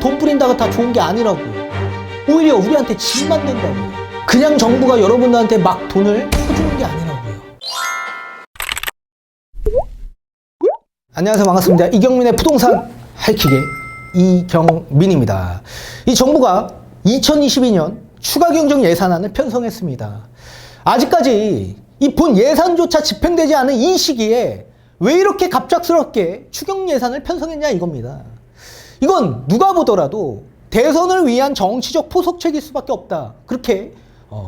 돈 뿌린다고 다 좋은 게 아니라고요. 오히려 우리한테 집 만든다고요. 그냥 정부가 여러분들한테 막 돈을 퍼주는 게 아니라고요. 안녕하세요. 반갑습니다. 이경민의 부동산 하이킥의 이경민입니다. 이 정부가 2022년 추가경정 예산안을 편성했습니다. 아직까지 이 본 예산조차 집행되지 않은 이 시기에 왜 이렇게 갑작스럽게 추경 예산을 편성했냐 이겁니다. 이건 누가 보더라도 대선을 위한 정치적 포석책일 수밖에 없다. 그렇게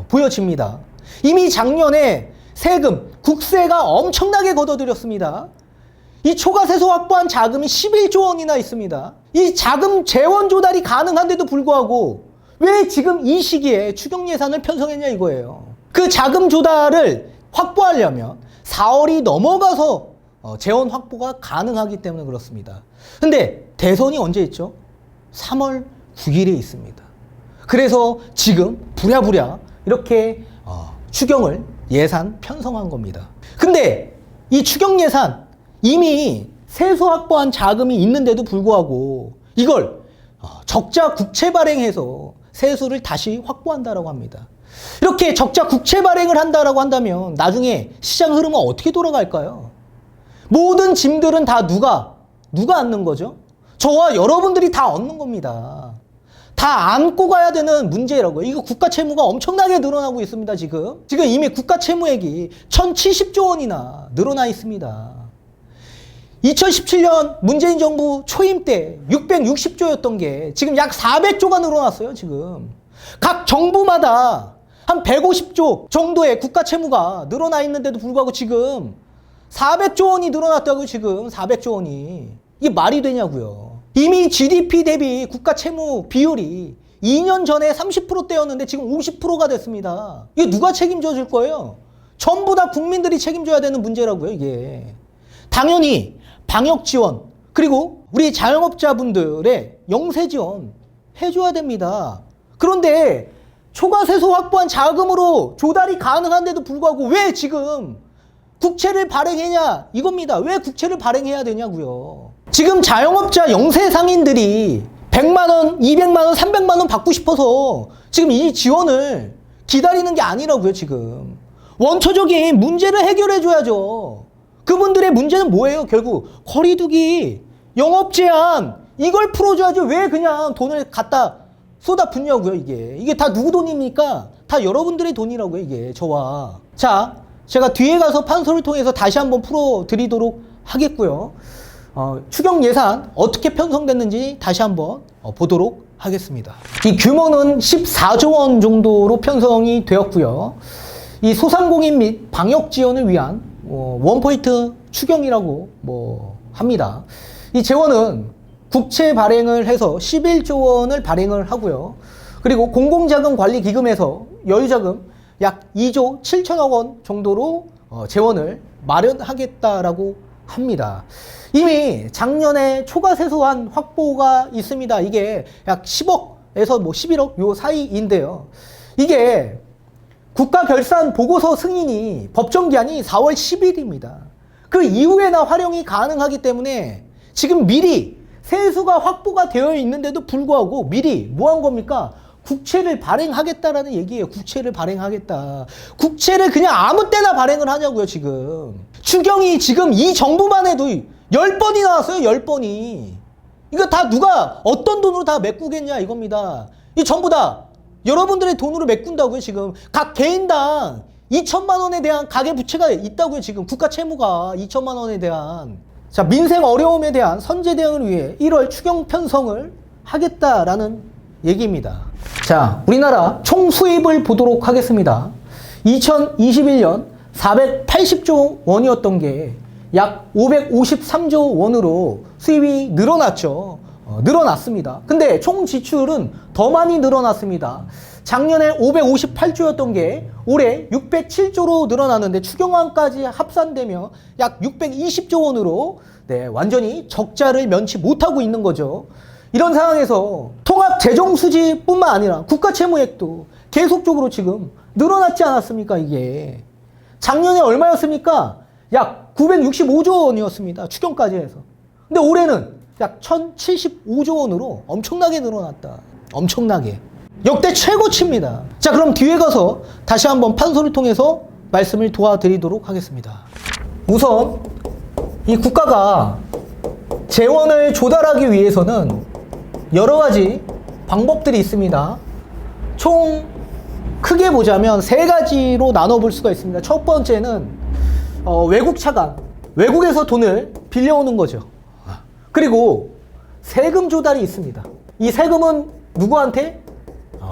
보여집니다. 이미 작년에 세금, 국세가 엄청나게 걷어들였습니다. 이 초과세수 확보한 자금이 11조 원이나 있습니다. 이 자금 재원 조달이 가능한데도 불구하고 왜 지금 이 시기에 추경 예산을 편성했냐 이거예요. 그 자금 조달을 확보하려면 4월이 넘어가서 재원 확보가 가능하기 때문에 그렇습니다. 근데 대선이 언제 있죠? 3월 9일에 있습니다. 그래서 지금 부랴부랴 이렇게 추경을 예산 편성한 겁니다. 근데 이 추경 예산 이미 세수 확보한 자금이 있는데도 불구하고 이걸 적자 국채 발행해서 세수를 다시 확보한다라고 합니다. 이렇게 적자 국채 발행을 한다라고 한다면 나중에 시장 흐름은 어떻게 돌아갈까요? 모든 짐들은 다 누가 안는 거죠? 저와 여러분들이 다 얻는 겁니다. 다 안고 가야 되는 문제라고요. 이거 국가 채무가 엄청나게 늘어나고 있습니다, 지금. 지금 이미 국가 채무액이 1070조 원이나 늘어나 있습니다. 2017년 문재인 정부 초임 때 660조였던 게 지금 약 400조가 늘어났어요, 지금. 각 정부마다 한 150조 정도의 국가 채무가 늘어나 있는데도 불구하고 지금 400조 원이 늘어났다고요, 지금. 400조 원이. 이게 말이 되냐고요. 이미 GDP 대비 국가 채무 비율이 2년 전에 30%대였는데 지금 50%가 됐습니다. 이게 누가 책임져 줄 거예요? 전부 다 국민들이 책임져야 되는 문제라고요, 이게. 당연히 방역 지원, 그리고 우리 자영업자분들의 영세 지원 해줘야 됩니다. 그런데 초과세수 확보한 자금으로 조달이 가능한데도 불구하고 왜 지금 국채를 발행했냐 이겁니다. 왜 국채를 발행해야 되냐고요. 지금 자영업자 영세 상인들이 100만 원, 200만 원, 300만 원 받고 싶어서 지금 이 지원을 기다리는 게 아니라고요, 지금. 원초적인 문제를 해결해 줘야죠. 그분들의 문제는 뭐예요? 결국 거리두기, 영업 제한 이걸 풀어줘야죠. 왜 그냥 돈을 갖다 쏟아 붓냐고요, 이게. 이게 다 누구 돈입니까? 다 여러분들의 돈이라고요, 이게. 저와. 자, 제가 뒤에 가서 판소를 통해서 다시 한번 풀어드리도록 하겠고요. 추경 예산 어떻게 편성됐는지 다시 한번 보도록 하겠습니다. 이 규모는 14조 원 정도로 편성이 되었고요. 이 소상공인 및 방역 지원을 위한 원포인트 추경이라고 합니다. 이 재원은 국채 발행을 해서 11조 원을 발행을 하고요. 그리고 공공자금관리기금에서 여유자금 약 2조 7천억 원 정도로 재원을 마련하겠다라고 합니다. 이미 작년에 초과세수한 확보가 있습니다. 이게 약 10억에서 11억 요 사이인데요. 이게 국가결산 보고서 승인이 법정기한이 4월 10일입니다. 그 이후에나 활용이 가능하기 때문에 지금 미리 세수가 확보가 되어 있는데도 불구하고 미리 뭐 한 겁니까? 국채를 발행하겠다라는 얘기예요. 국채를 발행하겠다. 국채를 그냥 아무 때나 발행을 하냐고요, 지금. 추경이 지금 이 정부만 해도 10번이 나왔어요, 10번이. 이거 다 누가 어떤 돈으로 다 메꾸겠냐 이겁니다. 이 전부 다 여러분들의 돈으로 메꾼다고요, 지금. 각 개인당 2천만 원에 대한 가계부채가 있다고요, 지금. 국가 채무가 2천만 원에 대한. 자, 민생 어려움에 대한 선제 대응을 위해 1월 추경 편성을 하겠다라는 얘기입니다. 자, 우리나라 총 수입을 보도록 하겠습니다. 2021년 480조 원이었던 게 약 553조 원으로 수입이 늘어났죠. 늘어났습니다. 근데 총 지출은 더 많이 늘어났습니다. 작년에 558조였던 게 올해 607조로 늘어났는데 추경안까지 합산되면 약 620조 원으로 완전히 적자를 면치 못하고 있는 거죠. 이런 상황에서 통합재정수지뿐만 아니라 국가채무액도 계속적으로 지금 늘어났지 않았습니까, 이게. 작년에 얼마였습니까? 약 965조 원이었습니다. 추경까지 해서. 근데 올해는 약 1075조 원으로 엄청나게 늘어났다. 엄청나게. 역대 최고치입니다. 자, 그럼 뒤에 가서 다시 한번 판소를 통해서 말씀을 도와드리도록 하겠습니다. 우선 이 국가가 재원을 조달하기 위해서는 여러 가지 방법들이 있습니다. 총 크게 보자면 세 가지로 나눠볼 수가 있습니다. 첫 번째는 외국 차관, 외국에서 돈을 빌려오는 거죠. 그리고 세금 조달이 있습니다. 이 세금은 누구한테?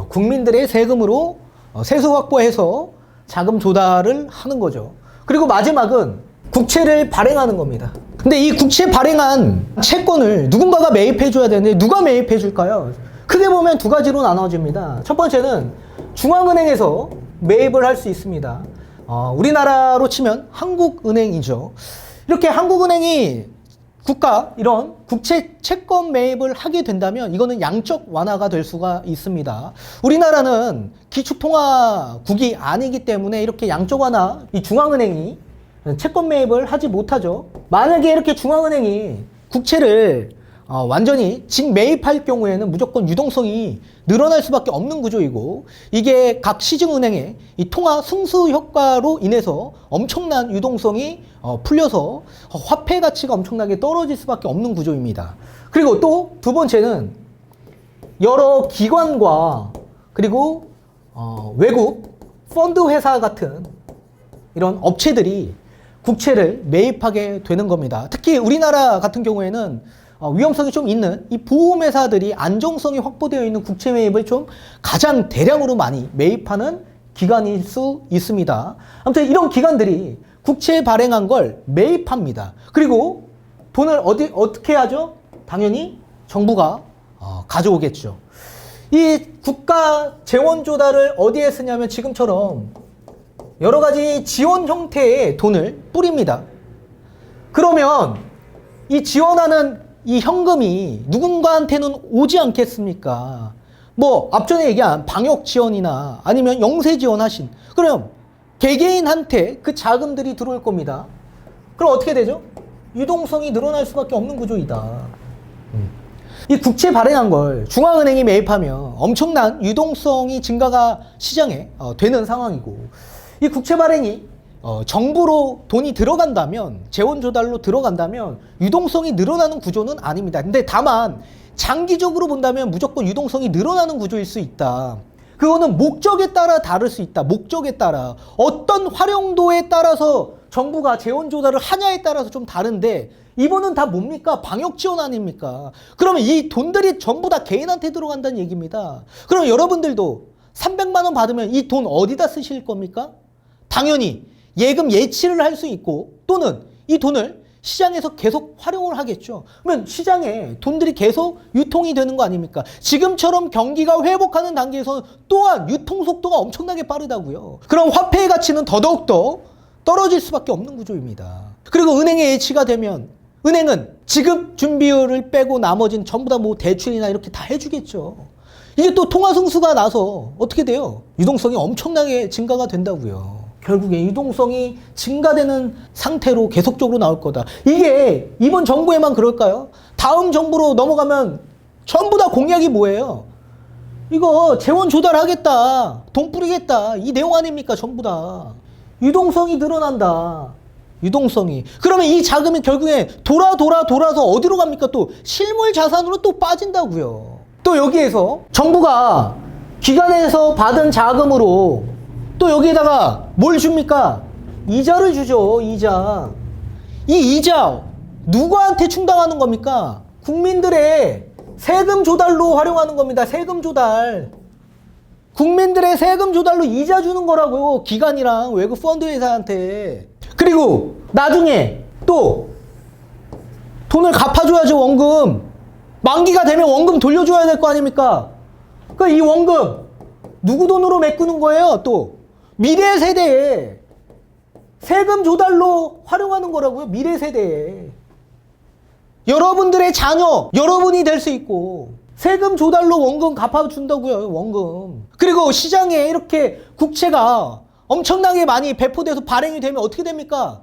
국민들의 세금으로 세수 확보해서 자금 조달을 하는 거죠. 그리고 마지막은 국채를 발행하는 겁니다. 근데 이 국채 발행한 채권을 누군가가 매입해줘야 되는데 누가 매입해줄까요? 크게 보면 두 가지로 나눠집니다. 첫 번째는 중앙은행에서 매입을 할 수 있습니다. 우리나라로 치면 한국은행이죠. 이렇게 한국은행이 국가 이런 국채 채권 매입을 하게 된다면 이거는 양적 완화가 될 수가 있습니다. 우리나라는 기축통화국이 아니기 때문에 이렇게 양적 완화, 이 중앙은행이 채권 매입을 하지 못하죠. 만약에 이렇게 중앙은행이 국채를 완전히 직매입할 경우에는 무조건 유동성이 늘어날 수밖에 없는 구조이고, 이게 각 시중은행의 이 통화 승수 효과로 인해서 엄청난 유동성이 풀려서 화폐 가치가 엄청나게 떨어질 수밖에 없는 구조입니다. 그리고 또 두 번째는 여러 기관과 그리고 외국 펀드 회사 같은 이런 업체들이 국채를 매입하게 되는 겁니다. 특히 우리나라 같은 경우에는 위험성이 좀 있는 이 보험회사들이 안정성이 확보되어 있는 국채 매입을 좀 가장 대량으로 많이 매입하는 기관일 수 있습니다. 아무튼 이런 기관들이 국채 발행한 걸 매입합니다. 그리고 돈을 어떻게 하죠? 당연히 정부가 가져오겠죠. 이 국가 재원 조달을 어디에 쓰냐면 지금처럼 여러 가지 지원 형태의 돈을 뿌립니다. 그러면 이 지원하는 이 현금이 누군가한테는 오지 않겠습니까? 뭐 앞전에 얘기한 방역 지원이나 아니면 영세 지원하신, 그럼 개개인한테 그 자금들이 들어올 겁니다. 그럼 어떻게 되죠? 유동성이 늘어날 수밖에 없는 구조이다. 이 국채 발행한 걸 중앙은행이 매입하면 엄청난 유동성이 증가가 시장에 되는 상황이고, 이 국채 발행이 정부로 돈이 들어간다면, 재원 조달로 들어간다면 유동성이 늘어나는 구조는 아닙니다. 근데 다만 장기적으로 본다면 무조건 유동성이 늘어나는 구조일 수 있다. 그거는 목적에 따라 다를 수 있다. 목적에 따라 어떤 활용도에 따라서 정부가 재원 조달을 하냐에 따라서 좀 다른데, 이번은 다 뭡니까? 방역 지원 아닙니까? 그러면 이 돈들이 전부 다 개인한테 들어간다는 얘기입니다. 그럼 여러분들도 300만 원 받으면 이 돈 어디다 쓰실 겁니까? 당연히 예금 예치를 할 수 있고, 또는 이 돈을 시장에서 계속 활용을 하겠죠. 그러면 시장에 돈들이 계속 유통이 되는 거 아닙니까? 지금처럼 경기가 회복하는 단계에서는 또한 유통 속도가 엄청나게 빠르다고요. 그럼 화폐의 가치는 더더욱더 떨어질 수밖에 없는 구조입니다. 그리고 은행에 예치가 되면 은행은 지급 준비율을 빼고 나머지는 전부 다 뭐 대출이나 이렇게 다 해주겠죠. 이게 또 통화 승수가 나서 어떻게 돼요? 유동성이 엄청나게 증가가 된다고요. 결국에 유동성이 증가되는 상태로 계속적으로 나올 거다. 이게 이번 정부에만 그럴까요? 다음 정부로 넘어가면 전부 다 공약이 뭐예요? 이거 재원 조달하겠다, 돈 뿌리겠다, 이 내용 아닙니까? 전부 다. 유동성이 늘어난다. 유동성이. 그러면 이 자금이 결국에 돌아서 어디로 갑니까? 또 실물 자산으로 또 빠진다고요. 또 여기에서 정부가 기관에서 받은 자금으로 또 여기에다가 뭘 줍니까? 이자를 주죠. 이자. 이 이자 누구한테 충당하는 겁니까? 국민들의 세금 조달로 활용하는 겁니다. 세금 조달. 국민들의 세금 조달로 이자 주는 거라고요. 기관이랑 외국 펀드 회사한테. 그리고 나중에 또 돈을 갚아줘야죠. 원금. 만기가 되면 원금 돌려줘야 될 거 아닙니까? 그러니까 이 원금 누구 돈으로 메꾸는 거예요? 또 미래 세대에 세금 조달로 활용하는 거라고요. 미래 세대에. 여러분들의 자녀, 여러분이 될 수 있고 세금 조달로 원금 갚아준다고요. 원금. 그리고 시장에 이렇게 국채가 엄청나게 많이 배포돼서 발행이 되면 어떻게 됩니까?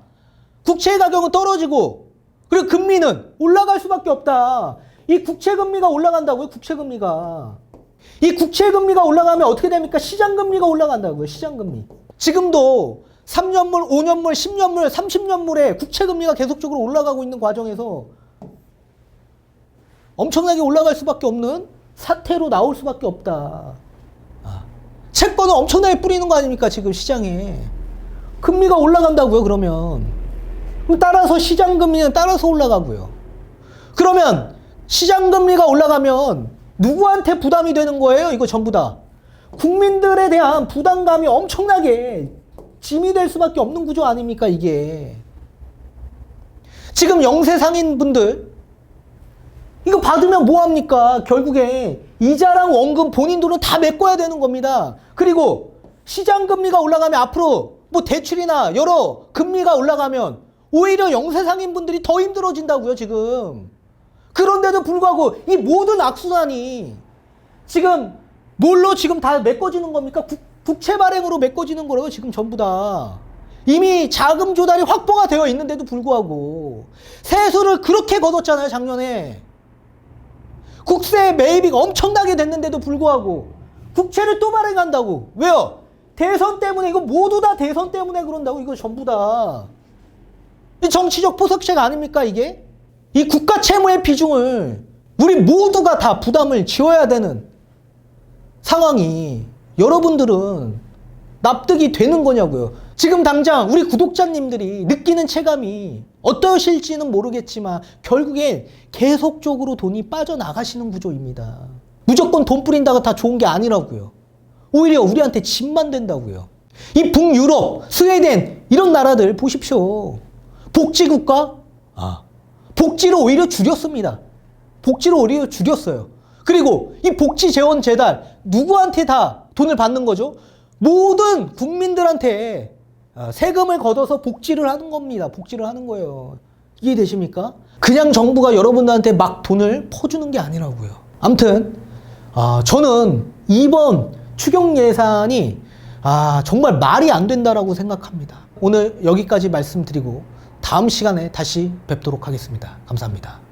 국채 가격은 떨어지고 그리고 금리는 올라갈 수밖에 없다. 이 국채금리가 올라간다고요, 국채금리가. 이 국채금리가 올라가면 어떻게 됩니까? 시장금리가 올라간다고요, 시장금리. 지금도 3년물, 5년물, 10년물, 30년물에 국채금리가 계속적으로 올라가고 있는 과정에서 엄청나게 올라갈 수밖에 없는 사태로 나올 수밖에 없다. 채권을 엄청나게 뿌리는 거 아닙니까, 지금 시장에. 금리가 올라간다고요, 그러면. 그럼 따라서 시장금리는 따라서 올라가고요. 그러면 시장금리가 올라가면 누구한테 부담이 되는 거예요? 이거 전부 다. 국민들에 대한 부담감이 엄청나게 짐이 될 수밖에 없는 구조 아닙니까, 이게. 지금 영세 상인분들 이거 받으면 뭐합니까? 결국에 이자랑 원금 본인 돈은 다 메꿔야 되는 겁니다. 그리고 시장금리가 올라가면 앞으로 뭐 대출이나 여러 금리가 올라가면 오히려 영세 상인분들이 더 힘들어진다고요, 지금. 그런데도 불구하고 이 모든 악순환이 지금 뭘로 지금 다 메꿔지는 겁니까? 국채 발행으로 메꿔지는 거라고 지금 전부 다. 이미 자금 조달이 확보가 되어 있는데도 불구하고 세수를 그렇게 걷었잖아요, 작년에. 국세 매입이 엄청나게 됐는데도 불구하고 국채를 또 발행한다고. 왜요? 대선 때문에. 이거 모두 다 대선 때문에 그런다고. 이거 전부 다. 이 정치적 포석책 아닙니까, 이게? 이 국가 채무의 비중을 우리 모두가 다 부담을 지어야 되는 상황이 여러분들은 납득이 되는 거냐고요. 지금 당장 우리 구독자님들이 느끼는 체감이 어떠실지는 모르겠지만 결국엔 계속적으로 돈이 빠져나가시는 구조입니다. 무조건 돈 뿌린다가 다 좋은 게 아니라고요. 오히려 우리한테 짐만 된다고요. 이 북유럽, 스웨덴 이런 나라들 보십시오. 복지국가? 복지를 오히려 줄였습니다. 복지를 오히려 줄였어요. 그리고 이 복지재원재단 누구한테 다 돈을 받는 거죠? 모든 국민들한테 세금을 걷어서 복지를 하는 겁니다. 복지를 하는 거예요. 이해되십니까? 그냥 정부가 여러분들한테 막 돈을 퍼주는 게 아니라고요. 아무튼 저는 이번 추경 예산이 정말 말이 안 된다라고 생각합니다. 오늘 여기까지 말씀드리고 다음 시간에 다시 뵙도록 하겠습니다. 감사합니다.